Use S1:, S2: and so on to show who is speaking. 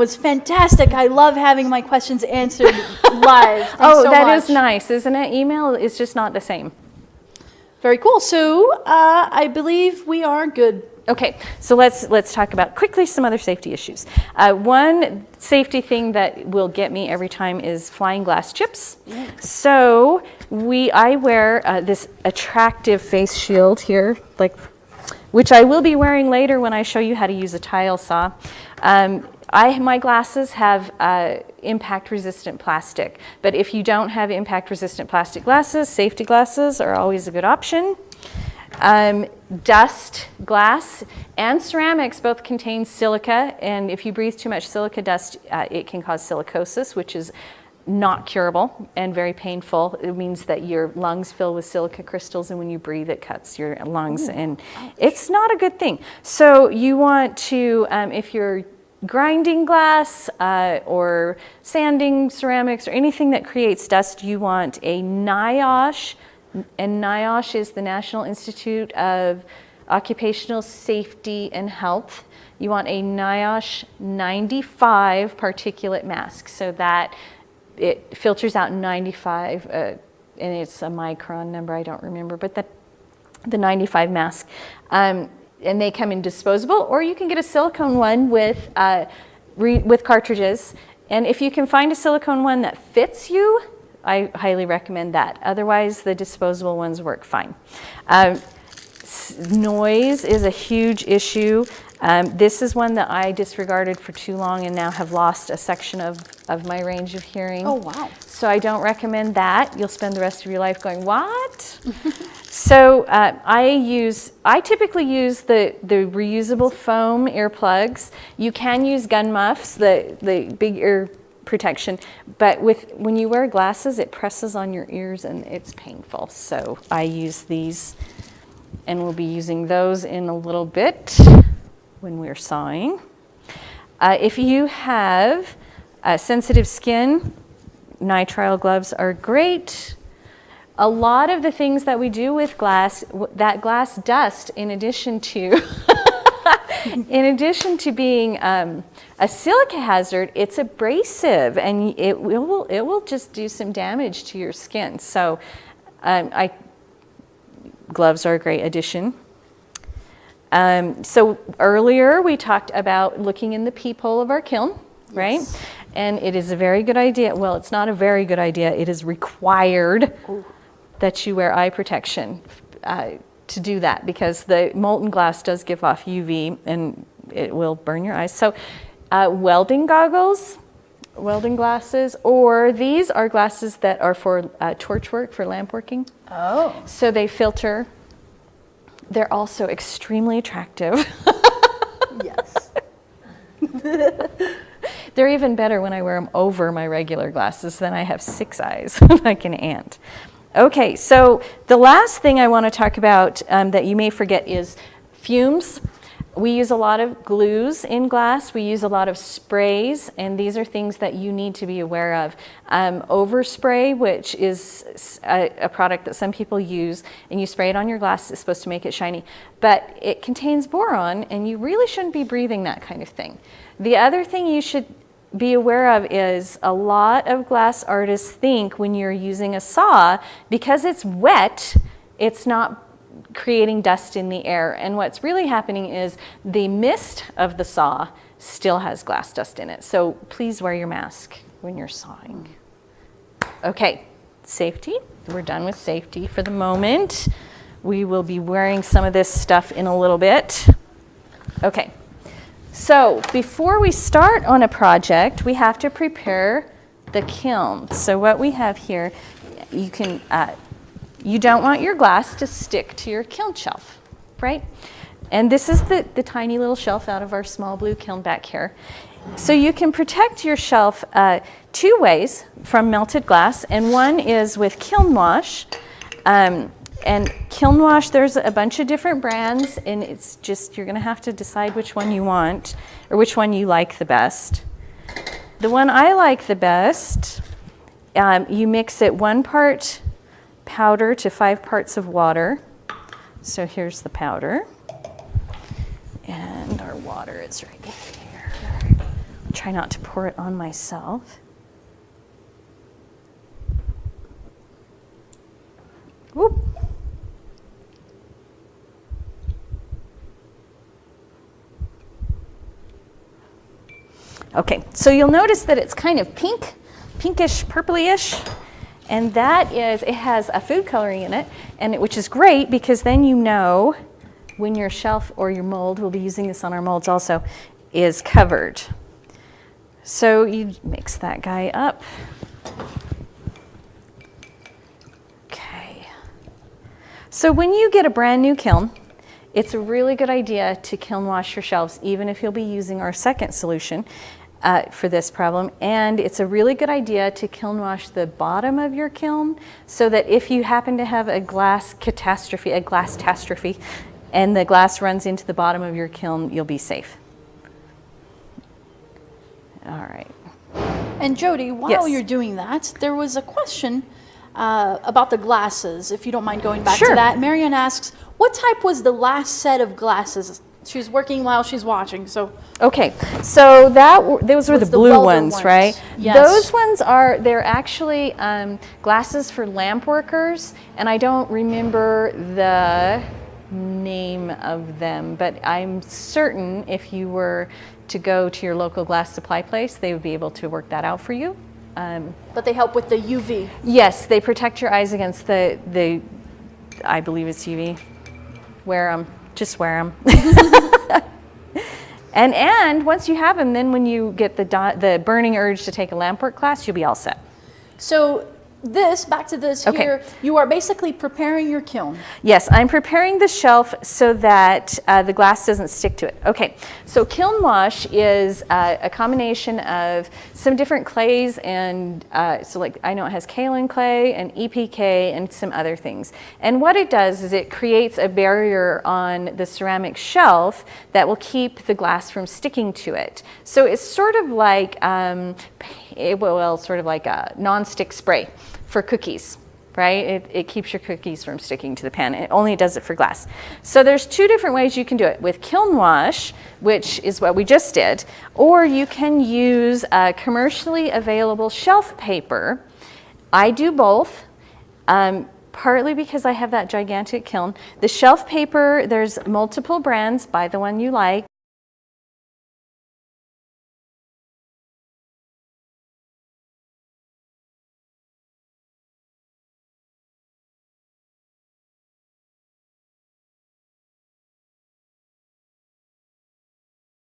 S1: Was fantastic. I love having my questions answered live. Thanks
S2: Oh,
S1: so
S2: that
S1: much.
S2: is nice, isn't it? Email is just not the same.
S1: Very cool. So I believe we are good.
S2: Okay, so let's talk about quickly some other safety issues. One safety thing that will get me every time is flying glass chips. So I wear this attractive face shield here, which I will be wearing later when I show you how to use a tile saw. My glasses have impact-resistant plastic, but if you don't have impact-resistant plastic glasses, safety glasses are always a good option. Dust, glass, and ceramics both contain silica, and if you breathe too much silica dust, it can cause silicosis, which is not curable and very painful. It means that your lungs fill with silica crystals, and when you breathe, it cuts your lungs, and it's not a good thing. So you want to, if you're grinding glass or sanding ceramics or anything that creates dust, you want a NIOSH, and NIOSH is the National Institute of Occupational Safety and Health. You want a NIOSH 95 particulate mask so that it filters out 95, and it's a micron number, I don't remember, but the 95 mask. And they come in disposable, or you can get a silicone one with cartridges. And if you can find a silicone one that fits you, I highly recommend that. Otherwise, the disposable ones work fine. Noise is a huge issue. This is one that I disregarded for too long and now have lost a section of my range of hearing.
S1: Oh, wow.
S2: So I don't recommend that. You'll spend the rest of your life going, what? So I typically use the reusable foam earplugs. You can use gun muffs, the big ear protection, but when you wear glasses, it presses on your ears and it's painful. So I use these, and we'll be using those in a little bit when we're sawing. If you have sensitive skin, nitrile gloves are great. A lot of the things that we do with glass, that glass dust, in addition to being a silica hazard, it's abrasive, and it will just do some damage to your skin. So gloves are a great addition. So earlier we talked about looking in the peephole of our kiln, right? Yes. And it is a very good idea. Well, it's not a very good idea. It is required that you wear eye protection to do that, because the molten glass does give off UV and it will burn your eyes. So welding goggles, welding glasses, or these are glasses that are for torch work, for lamp working.
S1: Oh.
S2: So they filter. They're also extremely attractive.
S1: Yes.
S2: They're even better when I wear them over my regular glasses. Then I have 6 eyes like an ant. Okay, so the last thing I want to talk about that you may forget is fumes. We use a lot of glues in glass. We use a lot of sprays, and these are things that you need to be aware of. Overspray, which is a product that some people use, and you spray it on your glass, it's supposed to make it shiny, but it contains boron, and you really shouldn't be breathing that kind of thing. The other thing you should be aware of is a lot of glass artists think when you're using a saw, because it's wet, it's not creating dust in the air. And what's really happening is the mist of the saw still has glass dust in it. So please wear your mask when you're sawing. Okay, safety. We're done with safety for the moment. We will be wearing some of this stuff in a little bit. Okay. So before we start on a project, we have to prepare the kiln. So what we have here, you don't want your glass to stick to your kiln shelf, right? And this is the tiny little shelf out of our small blue kiln back here. So you can protect your shelf 2 ways from melted glass, and one is with kiln wash. And kiln wash, there's a bunch of different brands, and it's just, you're gonna have to decide which one you want, or which one you like the best. The one I like the best, you mix it 1 part powder to 5 parts of water. So here's the powder, and our water is right here. Try not to pour it on myself. Whoop. Okay, so you'll notice that it's kind of pinkish, purplyish, and that is, it has a food coloring in it, which is great because then you know when your shelf or your mold, we'll be using this on our molds also, is covered. So you mix that guy up. Okay. So when you get a brand new kiln, it's a really good idea to kiln wash your shelves, even if you'll be using our second solution for this problem. And it's a really good idea to kiln wash the bottom of your kiln so that if you happen to have a glass catastrophe, and the glass runs into the bottom of your kiln, you'll be safe. All right.
S1: And Jodi, while
S2: Yes.
S1: you're doing that, there was a question about the glasses, if you don't mind going back
S2: Sure.
S1: to that. Marianne asks, what type was the last set of glasses? She's working while she's watching, so.
S2: Okay, so those were the
S1: What's the
S2: blue
S1: welder
S2: ones,
S1: ones?
S2: right?
S1: Yes.
S2: Those ones they're actually glasses for lamp workers, and I don't remember the name of them, but I'm certain if you were to go to your local glass supply place, they would be able to work that out for you.
S1: But they help with the UV.
S2: Yes, they protect your eyes against the I believe it's UV. Wear them, just wear them. And once you have them, then when you get the burning urge to take a lamp work class, you'll be all set.
S1: So back to this
S2: Okay.
S1: here, you are basically preparing your kiln.
S2: Yes, I'm preparing the shelf so that the glass doesn't stick to it. Okay, so kiln wash is a combination of some different clays and so like I know it has kaolin clay and EPK and some other things. And what it does is it creates a barrier on the ceramic shelf that will keep the glass from sticking to it. So it's sort of like sort of like a non-stick spray for cookies, right? It keeps your cookies from sticking to the pan. It only does it for glass. So there's two different ways you can do it. With kiln wash, which is what we just did, or you can use commercially available shelf paper. I do both. Partly because I have that gigantic kiln. The shelf paper, there's multiple brands, buy the one you like.